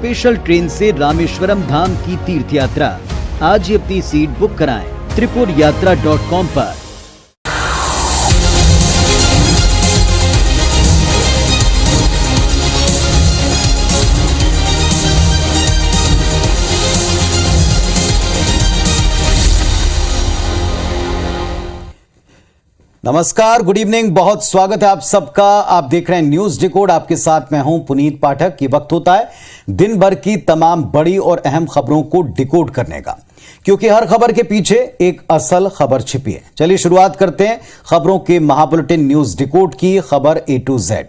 Special train से रामेश्वरम धाम की तीर्थ यात्रा। आज ही अपनी सीट बुक कराएं त्रिपुरयात्रा.com पर। नमस्कार, गुड इवनिंग, बहुत स्वागत है आप सबका। आप देख रहे हैं न्यूज डिकोड। आपके साथ मैं हूं पुनीत पाठक। ये वक्त होता है दिन भर की तमाम बड़ी और अहम खबरों को डिकोड करने का, क्योंकि हर खबर के पीछे एक असल खबर छिपी है। चलिए शुरुआत करते हैं खबरों के महाबुलेटिन न्यूज डिकोड की। खबर A to Z।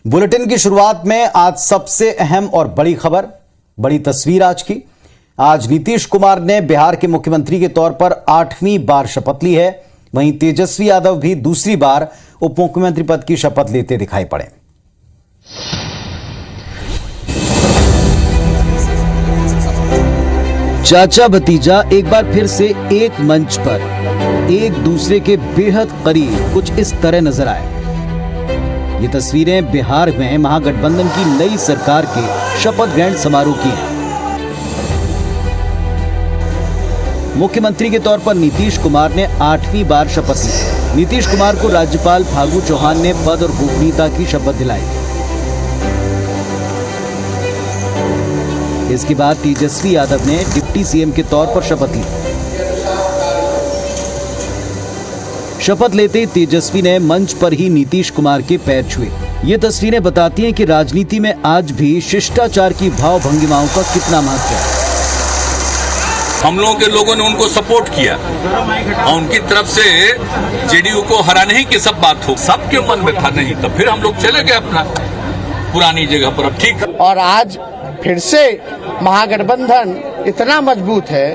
बुलेटिन की शुरुआत में आज सबसे अहम और बड़ी खबर, बड़ी तस्वीर आज की। आज नीतीश कुमार ने बिहार के मुख्यमंत्री के तौर पर 8वीं बार शपथ ली है। वहीं तेजस्वी यादव भी दूसरी बार उप मुख्यमंत्री पद की शपथ लेते दिखाई पड़े। चाचा भतीजा एक बार फिर से एक मंच पर एक दूसरे के बेहद करीब कुछ इस तरह नजर आए। ये तस्वीरें बिहार में महागठबंधन की नई सरकार के शपथ ग्रहण समारोह की हैं। मुख्यमंत्री के तौर पर नीतीश कुमार ने 8वीं बार शपथ ली। नीतीश कुमार को राज्यपाल फागू चौहान ने पद और गोपनीयता की शपथ दिलाई। इसके बाद तेजस्वी यादव ने डिप्टी सीएम के तौर पर शपथ ली। शपथ लेते ही तेजस्वी ने मंच पर ही नीतीश कुमार के पैर छुए। ये तस्वीरें बताती हैं कि राजनीति में आज भी शिष्टाचार की भाव भंगिमाओं का कितना महत्व है। हम लोगों के लोगों ने उनको सपोर्ट किया और उनकी तरफ से जेडीयू को हराने ही की सब बात हो, सबके मन में था। नहीं तो फिर हम लोग चले गए अपना पुरानी जगह पर। अब ठीक। और आज फिर से महागठबंधन इतना मजबूत है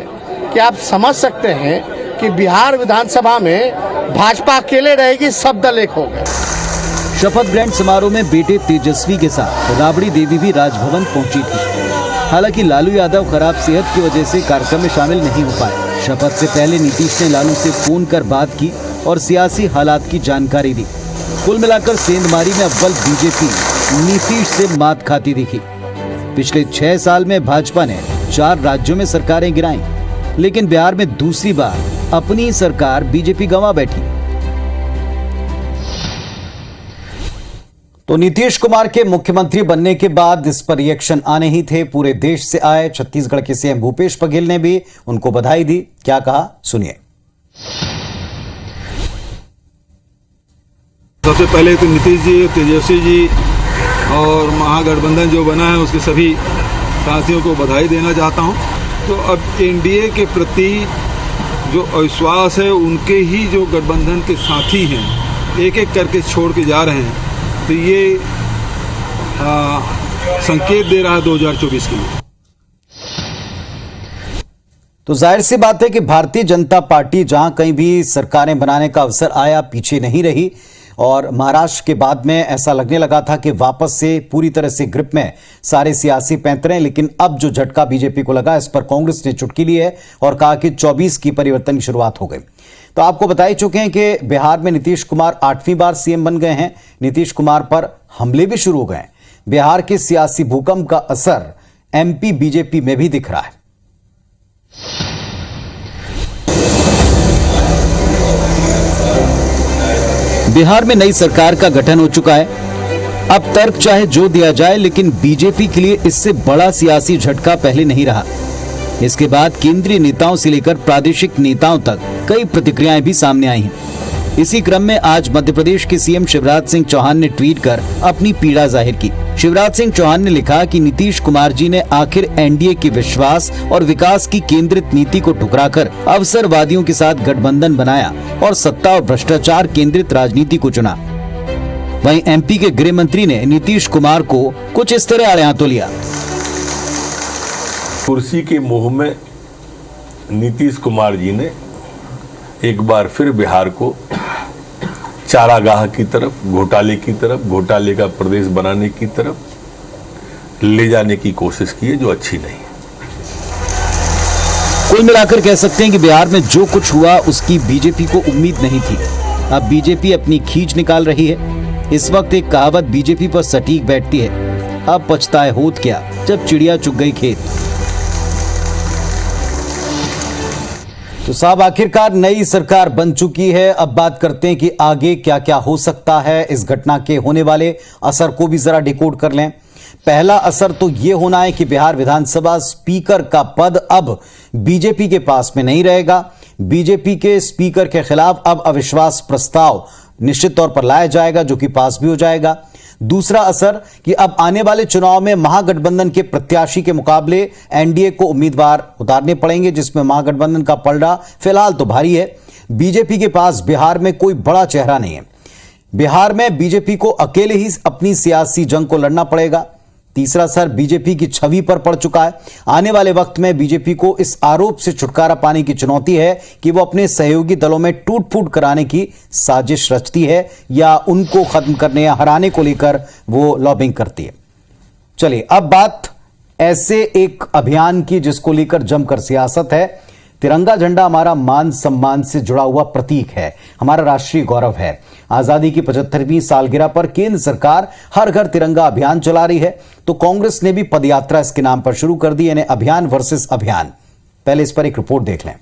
कि आप समझ सकते हैं कि बिहार विधानसभा में भाजपा अकेले रहेगी, सब दल एक हो गए। शपथ ग्रहण समारोह में बेटे तेजस्वी के साथ राबड़ी देवी भी राजभवन पहुंची थी। हालांकि लालू यादव खराब सेहत की वजह से कार्यक्रम में शामिल नहीं हो पाए। शपथ से पहले नीतीश ने लालू से फोन कर बात की और सियासी हालात की जानकारी दी। कुल मिलाकर सेंधमारी में अव्वल बीजेपी नीतीश से मात खाती दिखी। पिछले 6 साल में भाजपा ने 4 राज्यों में सरकारें गिराई, लेकिन बिहार में दूसरी बार अपनी सरकार बीजेपी गंवा बैठी। तो नीतीश कुमार के मुख्यमंत्री बनने के बाद इस पर रिएक्शन आने ही थे, पूरे देश से आए। छत्तीसगढ़ के सीएम भूपेश बघेल ने भी उनको बधाई दी। क्या कहा, सुनिए। सबसे पहले तो नीतीश जी, तेजस्वी जी और महागठबंधन जो बना है उसके सभी साथियों को बधाई देना चाहता हूं। तो अब एनडीए के प्रति जो अविश्वास है, उनके ही जो गठबंधन के साथी हैं एक एक करके छोड़ के जा रहे हैं, तो ये संकेत दे रहा है 2024 के लिए। तो जाहिर सी बात है कि भारतीय जनता पार्टी जहां कहीं भी सरकारें बनाने का अवसर आया, पीछे नहीं रही। और महाराष्ट्र के बाद में ऐसा लगने लगा था कि वापस से पूरी तरह से ग्रिप में सारे सियासी पैंतरे। लेकिन अब जो झटका बीजेपी को लगा, इस पर कांग्रेस ने चुटकी ली है और कहा कि 24 की परिवर्तन की शुरुआत हो गई। तो आपको बता ही चुके हैं कि बिहार में नीतीश कुमार 8वीं बार सीएम बन गए हैं। नीतीश कुमार पर हमले भी शुरू हो गए। बिहार के सियासी भूकंप का असर एमपी बीजेपी में भी दिख रहा है। बिहार में नई सरकार का गठन हो चुका है। अब तर्क चाहे जो दिया जाए, लेकिन बीजेपी के लिए इससे बड़ा सियासी झटका पहले नहीं रहा। इसके बाद केंद्रीय नेताओं से लेकर प्रादेशिक नेताओं तक कई प्रतिक्रियाएं भी सामने आई हैं। इसी क्रम में आज मध्य प्रदेश के सीएम शिवराज सिंह चौहान ने ट्वीट कर अपनी पीड़ा जाहिर की। शिवराज सिंह चौहान ने लिखा कि नीतीश कुमार जी ने आखिर एनडीए के विश्वास और विकास की केंद्रित नीति को ठुकराकर अवसरवादियों के साथ गठबंधन बनाया और सत्ता और भ्रष्टाचार केंद्रित राजनीति को चुना। वहीं एमपी के गृह मंत्री ने नीतीश कुमार को कुछ इस तरह आड़े हाथों लिया। कुर्सी के मोह में नीतीश कुमार जी ने एक बार फिर बिहार को चारागाह की तरफ, घोटाले की तरफ, घोटाले का प्रदेश बनाने की तरफ ले जाने की कोशिश की है, जो अच्छी नहीं है। कुल मिलाकर कह सकते हैं कि बिहार में जो कुछ हुआ उसकी बीजेपी को उम्मीद नहीं थी। अब बीजेपी अपनी खींच निकाल रही है। इस वक्त एक कहावत बीजेपी पर सटीक बैठती है, अब पछताए होत क्या जब चिड़िया चुग गई खेत। तो साहब आखिरकार नई सरकार बन चुकी है। अब बात करते हैं कि आगे क्या क्या हो सकता है। इस घटना के होने वाले असर को भी जरा डिकोड कर लें। पहला असर तो यह होना है कि बिहार विधानसभा स्पीकर का पद अब बीजेपी के पास में नहीं रहेगा। बीजेपी के स्पीकर के खिलाफ अब अविश्वास प्रस्ताव निश्चित तौर पर लाया जाएगा, जो कि पास भी हो जाएगा। दूसरा असर कि अब आने वाले चुनाव में महागठबंधन के प्रत्याशी के मुकाबले एनडीए को उम्मीदवार उतारने पड़ेंगे, जिसमें महागठबंधन का पलड़ा फिलहाल तो भारी है। बीजेपी के पास बिहार में कोई बड़ा चेहरा नहीं है। बिहार में बीजेपी को अकेले ही अपनी सियासी जंग को लड़ना पड़ेगा। तीसरा असर बीजेपी की छवि पर पड़ चुका है। आने वाले वक्त में बीजेपी को इस आरोप से छुटकारा पाने की चुनौती है कि वो अपने सहयोगी दलों में टूट फूट कराने की साजिश रचती है या उनको खत्म करने या हराने को लेकर वो लॉबिंग करती है। चलिए अब बात ऐसे एक अभियान की जिसको लेकर जमकर सियासत है। तिरंगा झंडा हमारा मान सम्मान से जुड़ा हुआ प्रतीक है, हमारा राष्ट्रीय गौरव है। आजादी की 75वीं सालगिरह पर केंद्र सरकार हर घर तिरंगा अभियान चला रही है, तो कांग्रेस ने भी पदयात्रा इसके नाम पर शुरू कर दी, यानी अभियान वर्सेस अभियान। पहले इस पर एक रिपोर्ट देख लें।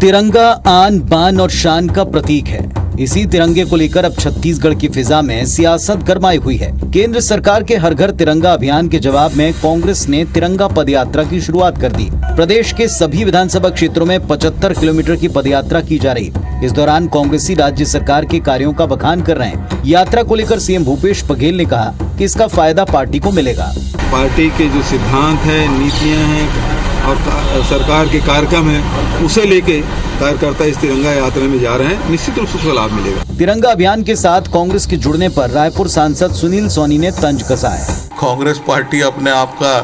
तिरंगा आन बान और शान का प्रतीक है। इसी तिरंगे को लेकर अब छत्तीसगढ़ की फिजा में सियासत गरमाई हुई है। केंद्र सरकार के हर घर तिरंगा अभियान के जवाब में कांग्रेस ने तिरंगा पदयात्रा की शुरुआत कर दी। प्रदेश के सभी विधानसभा क्षेत्रों में 75 किलोमीटर की पदयात्रा की जा रही। इस दौरान कांग्रेसी राज्य सरकार के कार्यों का बखान कर रहे हैं। यात्रा को लेकर सीएम भूपेश बघेल ने कहा कि इसका फायदा पार्टी को मिलेगा। पार्टी के जो सिद्धांत है, नीतियां हैं और सरकार के कार्यक्रम है, उसे लेके कार्यकर्ता इस तिरंगा यात्रा में जा रहे हैं। निश्चित रूप से उसका लाभ मिलेगा। तिरंगा अभियान के साथ कांग्रेस के जुड़ने पर रायपुर सांसद सुनील सोनी ने तंज कसा है। कांग्रेस पार्टी अपने आप का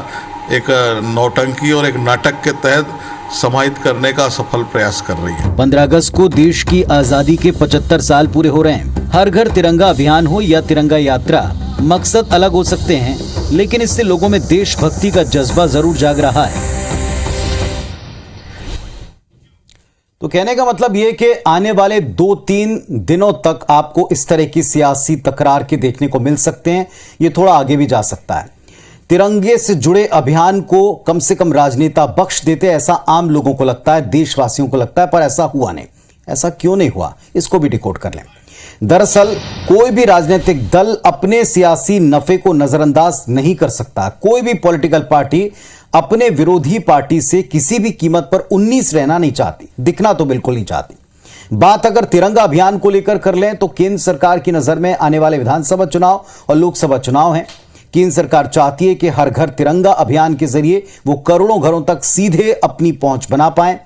एक नौटंकी और एक नाटक के तहत समाहित करने का सफल प्रयास कर रही है। 15 अगस्त को देश की आजादी के 75 साल पूरे हो रहे हैं। हर घर तिरंगा अभियान हो या तिरंगा यात्रा, मकसद अलग हो सकते हैं, लेकिन इससे लोगों में देशभक्ति का जज्बा जरूर जाग रहा है। तो कहने का मतलब यह कि आने वाले 2-3 दिनों तक आपको इस तरह की सियासी तकरार के देखने को मिल सकते हैं। ये थोड़ा आगे भी जा सकता है। तिरंगे से जुड़े अभियान को कम से कम राजनेता बख्श देते, ऐसा आम लोगों को लगता है, देशवासियों को लगता है, पर ऐसा हुआ नहीं। ऐसा क्यों नहीं हुआ, इसको भी डिकोड कर लें। दरअसल कोई भी राजनीतिक दल अपने सियासी नफे को नजरअंदाज नहीं कर सकता। कोई भी पॉलिटिकल पार्टी अपने विरोधी पार्टी से किसी भी कीमत पर 19 रहना नहीं चाहती, दिखना तो बिल्कुल नहीं चाहती। बात अगर तिरंगा अभियान को लेकर कर लें तो केंद्र सरकार की नजर में आने वाले विधानसभा चुनाव और लोकसभा चुनाव हैं। केंद्र सरकार चाहती है कि हर घर तिरंगा अभियान के जरिए वो करोड़ों घरों तक सीधे अपनी पहुंच बना पाएं।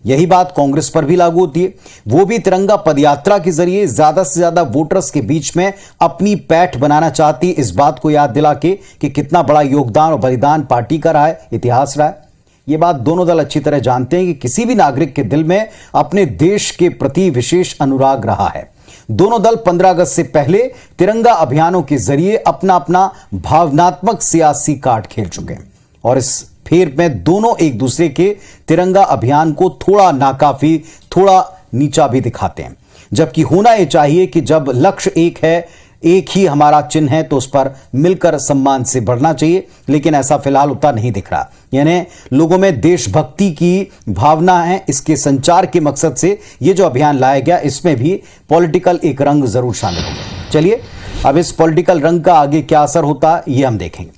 यही बात कांग्रेस पर भी लागू होती है। वो भी तिरंगा पदयात्रा के जरिए ज्यादा से ज्यादा वोटर्स के बीच में अपनी पैठ बनाना चाहती, इस बात को याद दिला के कि कितना बड़ा योगदान और बलिदान पार्टी का रहा है, इतिहास रहा है। ये बात दोनों दल अच्छी तरह जानते हैं कि किसी भी नागरिक के दिल में अपने देश के प्रति विशेष अनुराग रहा है। दोनों दल 15 अगस्त से पहले तिरंगा अभियानों के जरिए अपना अपना भावनात्मक सियासी कार्ड खेल चुके हैं और इस फेर में दोनों एक दूसरे के तिरंगा अभियान को थोड़ा नाकाफी, थोड़ा नीचा भी दिखाते हैं। जबकि होना यह चाहिए कि जब लक्ष्य एक है, एक ही हमारा चिन्ह है, तो उस पर मिलकर सम्मान से बढ़ना चाहिए। लेकिन ऐसा फिलहाल होता नहीं दिख रहा। यानी लोगों में देशभक्ति की भावना है, इसके संचार के मकसद से ये जो अभियान लाया गया, इसमें भी पॉलिटिकल एक रंग जरूर शामिल होगा। चलिए अब इस पॉलिटिकल रंग का आगे क्या असर होता है ये हम देखेंगे।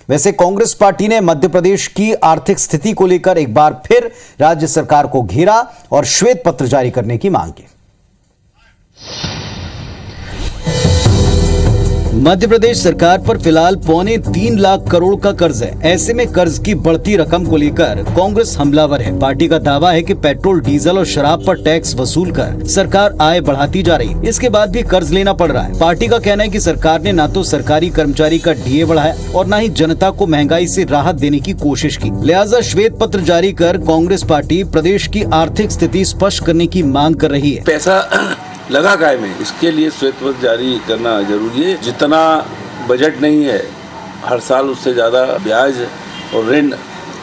वैसे कांग्रेस पार्टी ने मध्य प्रदेश की आर्थिक स्थिति को लेकर एक बार फिर राज्य सरकार को घेरा और श्वेत पत्र जारी करने की मांग की। मध्य प्रदेश सरकार पर फिलहाल 3.25 लाख करोड़ का कर्ज है। ऐसे में कर्ज की बढ़ती रकम को लेकर कांग्रेस हमलावर है। पार्टी का दावा है कि पेट्रोल, डीजल और शराब पर टैक्स वसूल कर सरकार आय बढ़ाती जा रही है। इसके बाद भी कर्ज लेना पड़ रहा है। पार्टी का कहना है कि सरकार ने न तो सरकारी कर्मचारी का डीए बढ़ाया और न ही जनता को महंगाई से राहत देने की कोशिश की। लिहाजा श्वेत पत्र जारी कर कांग्रेस पार्टी प्रदेश की आर्थिक स्थिति स्पष्ट करने की मांग कर रही है। पैसा लगा काय में, इसके लिए श्वेत पत्र जारी करना जरूरी है। जितना बजट नहीं है, हर साल उससे ज़्यादा ब्याज और ऋण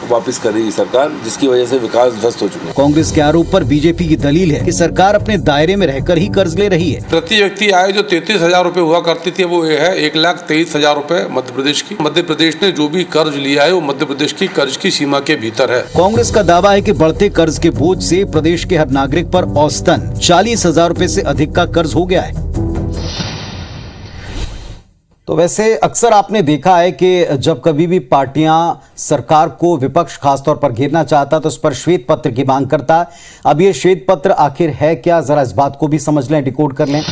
वापस कर रही है सरकार, जिसकी वजह से विकास ध्वस्त हो चुका है। कांग्रेस के आरोप पर बीजेपी की दलील है कि सरकार अपने दायरे में रहकर ही कर्ज ले रही है। प्रति व्यक्ति आय जो 33,000 रुपए हुआ करती थी वो ये है 1,23,000 रुपए मध्य प्रदेश की। मध्य प्रदेश ने जो भी कर्ज लिया है वो मध्य प्रदेश की कर्ज की सीमा के भीतर है। कांग्रेस का दावा है कि बढ़ते कर्ज के बोझ से प्रदेश के हर नागरिक पर औसतन 40,000 रुपए से अधिक का कर्ज हो गया है। तो वैसे अक्सर आपने देखा है कि जब कभी भी पार्टियां सरकार को, विपक्ष खासतौर पर घेरना चाहता तो उस पर श्वेत पत्र की मांग करता है। अब ये श्वेत पत्र आखिर है क्या, जरा इस बात को भी समझ लें, डिकोड कर लें।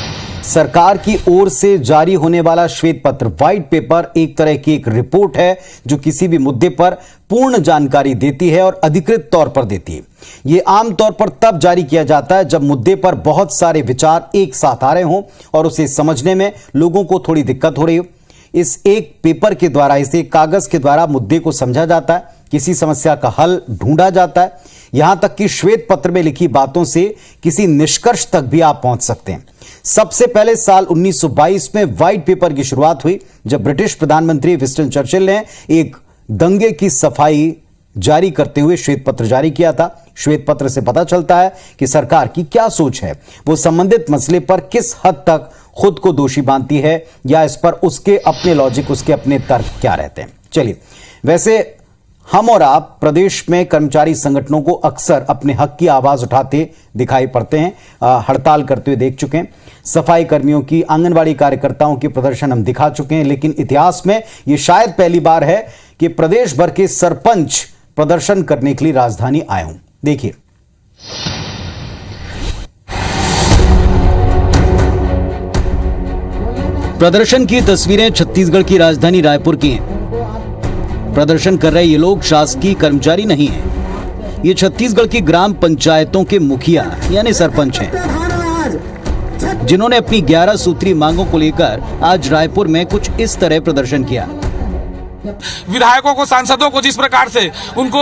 सरकार की ओर से जारी होने वाला श्वेत पत्र, व्हाइट पेपर, एक तरह की एक रिपोर्ट है जो किसी भी मुद्दे पर पूर्ण जानकारी देती है और अधिकृत तौर पर देती है। यह आमतौर पर तब जारी किया जाता है जब मुद्दे पर बहुत सारे विचार एक साथ आ रहे हों और उसे समझने में लोगों को थोड़ी दिक्कत हो रही हो। इस एक पेपर के द्वारा, इस एक कागज के द्वारा मुद्दे को समझा जाता है, किसी समस्या का हल ढूंढा जाता है। यहां तक कि श्वेत पत्र में लिखी बातों से किसी निष्कर्ष तक भी आप पहुंच सकते हैं। सबसे पहले साल 1922 में व्हाइट पेपर की शुरुआत हुई, जब ब्रिटिश प्रधानमंत्री विंस्टन चर्चिल ने एक दंगे की सफाई जारी करते हुए श्वेत पत्र जारी किया था। श्वेत पत्र से पता चलता है कि सरकार की क्या सोच है, वो संबंधित मसले पर किस हद तक खुद को दोषी मानती है या इस पर उसके अपने लॉजिक, उसके अपने तर्क क्या रहते हैं। चलिए, वैसे हम और आप प्रदेश में कर्मचारी संगठनों को अक्सर अपने हक की आवाज उठाते दिखाई पड़ते हैं, हड़ताल करते हुए देख चुके हैं। सफाई कर्मियों की, आंगनबाड़ी कार्यकर्ताओं के प्रदर्शन हम दिखा चुके हैं, लेकिन इतिहास में यह शायद पहली बार है कि प्रदेश भर के सरपंच प्रदर्शन करने के लिए राजधानी आए हों। देखिए, प्रदर्शन की तस्वीरें छत्तीसगढ़ की राजधानी रायपुर की हैं। प्रदर्शन कर रहे ये लोग शासकीय कर्मचारी नहीं हैं। ये छत्तीसगढ़ की ग्राम पंचायतों के मुखिया यानी सरपंच हैं, जिन्होंने अपनी 11 सूत्री मांगों को लेकर आज रायपुर में कुछ इस तरह प्रदर्शन किया। विधायकों को, सांसदों को जिस प्रकार से उनको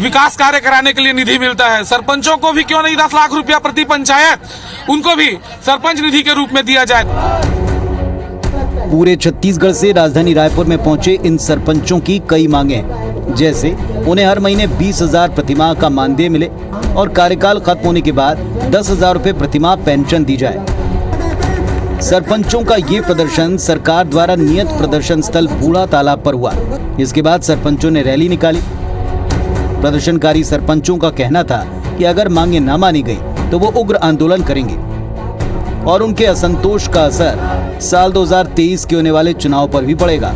विकास कार्य कराने के लिए निधि मिलता है, सरपंचों को भी क्यों नहीं 10 लाख रुपया प्रति पंचायत उनको भी सरपंच निधि के रूप में दिया जाए। पूरे छत्तीसगढ़ से राजधानी रायपुर में पहुंचे इन सरपंचों की कई मांगे हैं, जैसे उन्हें हर महीने 20,000 प्रतिमाह का मानदेय मिले और कार्यकाल खत्म होने के बाद 10,000 रुपए प्रतिमाह पेंशन दी जाए। सरपंचों का ये प्रदर्शन सरकार द्वारा नियत प्रदर्शन स्थल बूढ़ा तालाब पर हुआ। इसके बाद सरपंचों ने रैली निकाली। प्रदर्शनकारी सरपंचों का कहना था कि अगर मांगे न मानी गई तो वो उग्र आंदोलन करेंगे और उनके असंतोष का असर साल 2023 के होने वाले चुनाव पर भी पड़ेगा।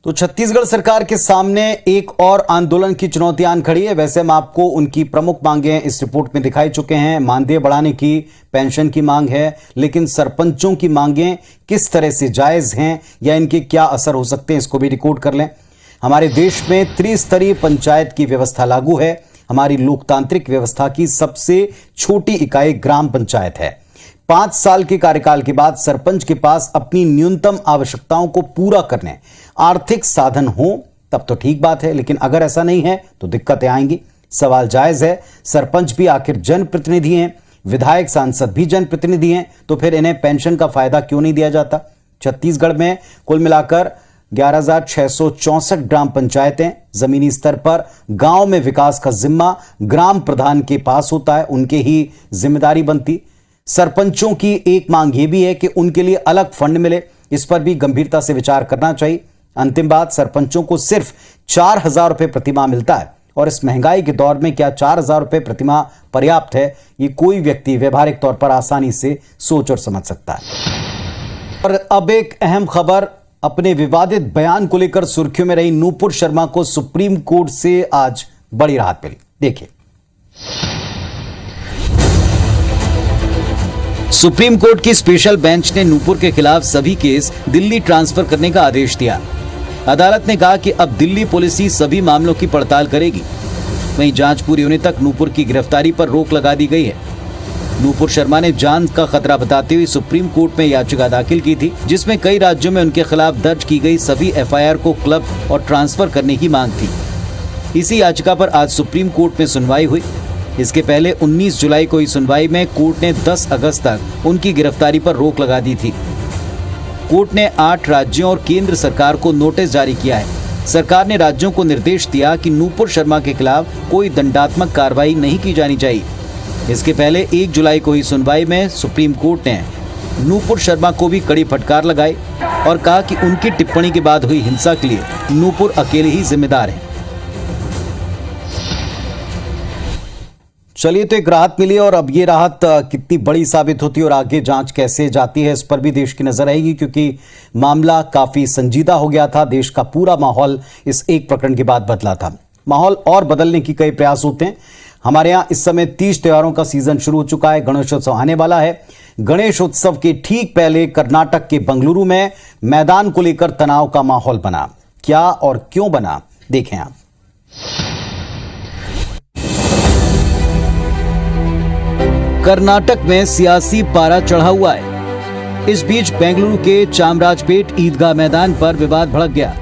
तो छत्तीसगढ़ सरकार के सामने एक और आंदोलन की चुनौती आन खड़ी है। वैसे हम आपको उनकी प्रमुख मांगें इस रिपोर्ट में दिखाई चुके हैं। मानदेय बढ़ाने की, पेंशन की मांग है, लेकिन सरपंचों की मांगें किस तरह से जायज हैं या इनके क्या असर हो सकते हैं, इसको भी रिकॉर्ड कर लें। हमारे देश में त्रिस्तरीय पंचायत की व्यवस्था लागू है। हमारी लोकतांत्रिक व्यवस्था की सबसे छोटी इकाई ग्राम पंचायत है। 5 साल के कार्यकाल के बाद सरपंच के पास अपनी न्यूनतम आवश्यकताओं को पूरा करने आर्थिक साधन हो तब तो ठीक बात है, लेकिन अगर ऐसा नहीं है तो दिक्कतें आएंगी। सवाल जायज है, सरपंच भी आखिर जनप्रतिनिधि हैं, विधायक सांसद भी जनप्रतिनिधि हैं, तो फिर इन्हें पेंशन का फायदा क्यों नहीं दिया जाता। छत्तीसगढ़ में कुल मिलाकर 11,664 ग्राम पंचायतें। जमीनी स्तर पर गांव में विकास का जिम्मा ग्राम प्रधान के पास होता है, उनके ही जिम्मेदारी बनती। सरपंचों की एक मांग यह भी है कि उनके लिए अलग फंड मिले, इस पर भी गंभीरता से विचार करना चाहिए। अंतिम बात, सरपंचों को सिर्फ 4,000 रुपए प्रतिमाह मिलता है और इस महंगाई के दौर में क्या 4,000 रुपए प्रतिमाह पर्याप्त है, ये कोई व्यक्ति व्यवहारिक तौर पर आसानी से सोच और समझ सकता है। और अब एक अहम खबर, अपने विवादित बयान को लेकर सुर्खियों में रही नूपुर शर्मा को सुप्रीम कोर्ट से आज बड़ी राहत मिली। देखिए, सुप्रीम कोर्ट की स्पेशल बेंच ने नूपुर के खिलाफ सभी केस दिल्ली ट्रांसफर करने का आदेश दिया। अदालत ने कहा कि अब दिल्ली पुलिस ही सभी मामलों की पड़ताल करेगी। वहीं जांच पूरी होने तक नूपुर की गिरफ्तारी पर रोक लगा दी गई है। नूपुर शर्मा ने जान का खतरा बताते हुए सुप्रीम कोर्ट में याचिका दाखिल की थी, जिसमें कई राज्यों में उनके खिलाफ दर्ज की गई सभी एफआईआर को क्लब और ट्रांसफर करने की मांग थी। इसी याचिका पर आज सुप्रीम कोर्ट में सुनवाई हुई। इसके पहले 19 जुलाई को हुई सुनवाई में कोर्ट ने 10 अगस्त तक उनकी गिरफ्तारी पर रोक लगा दी थी। कोर्ट ने 8 राज्यों और केंद्र सरकार को नोटिस जारी किया है। सरकार ने राज्यों को निर्देश दिया कि नूपुर शर्मा के खिलाफ कोई दंडात्मक कार्रवाई नहीं की जानी चाहिए। इसके पहले 1 जुलाई को हुई सुनवाई में सुप्रीम कोर्ट ने नूपुर शर्मा को भी कड़ी फटकार लगाई और कहा कि उनकी टिप्पणी के बाद हुई हिंसा के लिए नूपुर अकेले ही जिम्मेदार हैं। चलिए, तो एक राहत मिली और अब ये राहत कितनी बड़ी साबित होती है और आगे जांच कैसे जाती है इस पर भी देश की नजर रहेगी, क्योंकि मामला काफी संजीदा हो गया था। देश का पूरा माहौल इस एक प्रकरण के बाद बदला था। माहौल और बदलने की कई प्रयास होते हैं। हमारे यहाँ इस समय 30 त्योहारों का सीजन शुरू हो चुका है। गणेशोत्सव आने वाला है। गणेशोत्सव के ठीक पहले कर्नाटक के बंगलुरु में मैदान को लेकर तनाव का माहौल बना। क्या और क्यों बना, देखें आप। कर्नाटक में सियासी पारा चढ़ा हुआ है। इस बीच बेंगलुरु के चामराजपेट ईदगाह मैदान पर विवाद भड़क गया।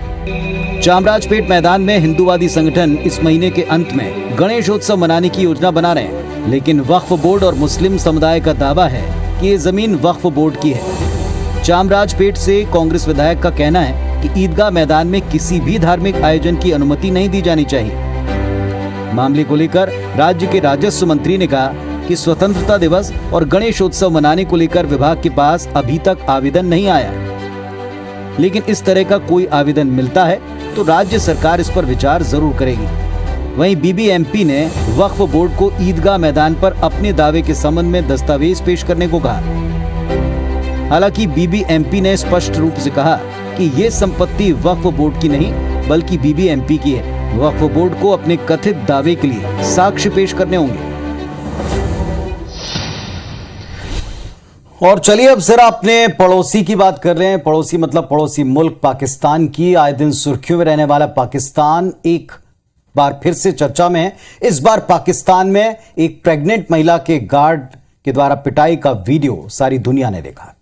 चामराजपेट मैदान में हिंदूवादी संगठन इस महीने के अंत में गणेशोत्सव मनाने की योजना बना रहे हैं, लेकिन वक्फ बोर्ड और मुस्लिम समुदाय का दावा है कि ये जमीन वक्फ बोर्ड की है। चामराजपेट से कांग्रेस विधायक का कहना है कि ईदगाह मैदान में किसी भी धार्मिक आयोजन की अनुमति नहीं दी जानी चाहिए। मामले को लेकर राज्य के राजस्व मंत्री ने कहा कि स्वतंत्रता दिवस और गणेशोत्सव मनाने को लेकर विभाग के पास अभी तक आवेदन नहीं आया, लेकिन इस तरह का कोई आवेदन मिलता है तो राज्य सरकार इस पर विचार जरूर करेगी। वहीं बीबीएमपी ने वक्फ बोर्ड को ईदगाह मैदान पर अपने दावे के संबंध में दस्तावेज पेश करने को कहा। हालांकि बीबीएमपी ने स्पष्ट रूप से कहा कि ये संपत्ति वक्फ बोर्ड की नहीं बल्कि बीबीएमपी की है। वक्फ बोर्ड को अपने कथित दावे के लिए साक्ष्य पेश करने होंगे। और चलिए अब जरा अपने पड़ोसी की बात कर रहे हैं। पड़ोसी मतलब पड़ोसी मुल्क पाकिस्तान की। आए दिन सुर्खियों में रहने वाला पाकिस्तान एक बार फिर से चर्चा में है। इस बार पाकिस्तान में एक प्रेग्नेंट महिला के गार्ड के द्वारा पिटाई का वीडियो सारी दुनिया ने देखा।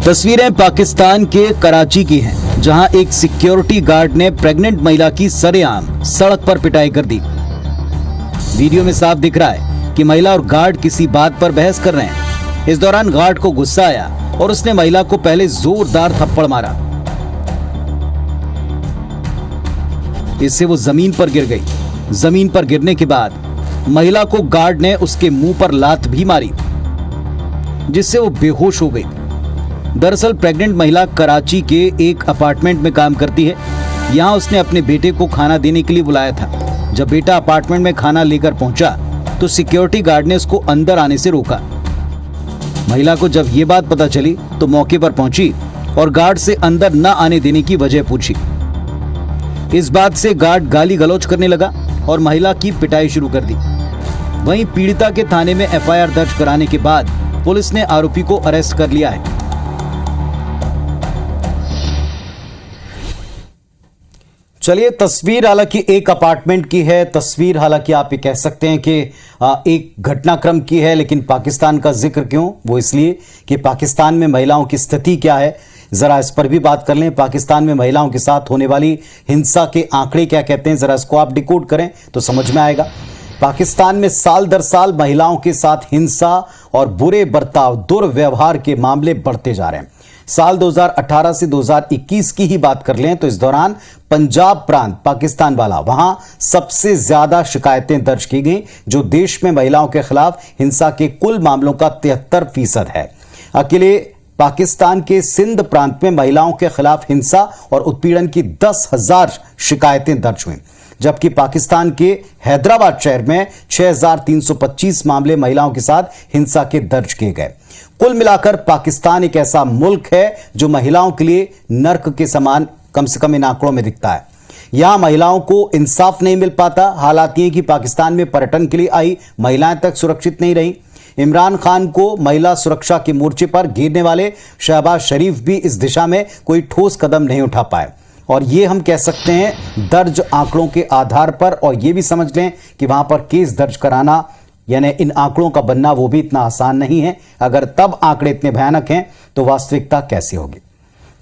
तस्वीरें पाकिस्तान के कराची की हैं, जहां एक सिक्योरिटी गार्ड ने प्रेग्नेंट महिला की सरेआम सड़क पर पिटाई कर दी। वीडियो में साफ दिख रहा है कि महिला और गार्ड किसी बात पर बहस कर रहे हैं। इस दौरान गार्ड को गुस्सा आया और उसने महिला को पहले जोरदार थप्पड़ मारा। इससे वो जमीन पर गिर गई। जमीन पर गिरने के बाद महिला को गार्ड ने उसके मुंह पर लात भी मारी, जिससे वो बेहोश हो गई। दरअसल प्रेग्नेंट महिला कराची के एक अपार्टमेंट में काम करती है। यहाँ उसने अपने बेटे को खाना देने के लिए बुलाया था। जब बेटा अपार्टमेंट में खाना लेकर पहुंचा तो सिक्योरिटी गार्ड ने उसको अंदर आने से रोका। महिला को जब ये बात पता चली तो मौके पर पहुंची और गार्ड से अंदर न आने देने की वजह पूछी। इस बात से गार्ड गाली गलौज करने लगा और महिला की पिटाई शुरू कर दी। वहीं पीड़िता के थाने में एफआईआर दर्ज कराने के बाद पुलिस ने आरोपी को अरेस्ट कर लिया है। चलिए, तस्वीर हालांकि एक अपार्टमेंट की है। तस्वीर हालांकि आप ये कह सकते हैं कि एक घटनाक्रम की है, लेकिन पाकिस्तान का जिक्र क्यों? वो इसलिए कि पाकिस्तान में महिलाओं की स्थिति क्या है, जरा इस पर भी बात कर लें। पाकिस्तान में महिलाओं के साथ होने वाली हिंसा के आंकड़े क्या कहते हैं, जरा इसको आप डिकोड करें तो समझ में आएगा। पाकिस्तान में साल दर साल महिलाओं के साथ हिंसा और बुरे बर्ताव, दुर्व्यवहार के मामले बढ़ते जा रहे हैं। साल 2018 से 2021 की ही बात कर लें तो इस दौरान पंजाब प्रांत पाकिस्तान वाला, वहां सबसे ज्यादा शिकायतें दर्ज की गई, जो देश में महिलाओं के खिलाफ हिंसा के कुल मामलों का 73% है। अकेले पाकिस्तान के सिंध प्रांत में महिलाओं के खिलाफ हिंसा और उत्पीड़न की 10,000 शिकायतें दर्ज हुई, जबकि पाकिस्तान के हैदराबाद शहर में 6,325 मामले महिलाओं के साथ हिंसा के दर्ज किए गए। कुल मिलाकर पाकिस्तान एक ऐसा मुल्क है जो महिलाओं के लिए नर्क के समान कम से कम इन आंकड़ों में दिखता है। यहां महिलाओं को इंसाफ नहीं मिल पाता। हालात ये कि पाकिस्तान में पर्यटन के लिए आई महिलाएं तक सुरक्षित नहीं रही। इमरान खान को महिला सुरक्षा के मोर्चे पर घेरने वाले शहबाज शरीफ भी इस दिशा में कोई ठोस कदम नहीं उठा पाए। और ये हम कह सकते हैं दर्ज आंकड़ों के आधार पर, और ये भी समझ लें कि वहां पर केस दर्ज कराना यानी इन आंकड़ों का बनना वो भी इतना आसान नहीं है। अगर तब आंकड़े इतने भयानक हैं तो वास्तविकता कैसी होगी?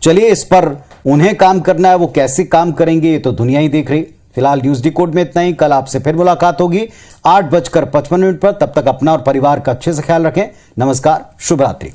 चलिए, इस पर उन्हें काम करना है, वो कैसे काम करेंगे ये तो दुनिया ही देख रही। फिलहाल न्यूज डिकोड में इतना ही। कल आपसे फिर मुलाकात होगी 8:55 पर। तब तक अपना और परिवार का अच्छे से ख्याल रखें। नमस्कार, शुभ रात्रि।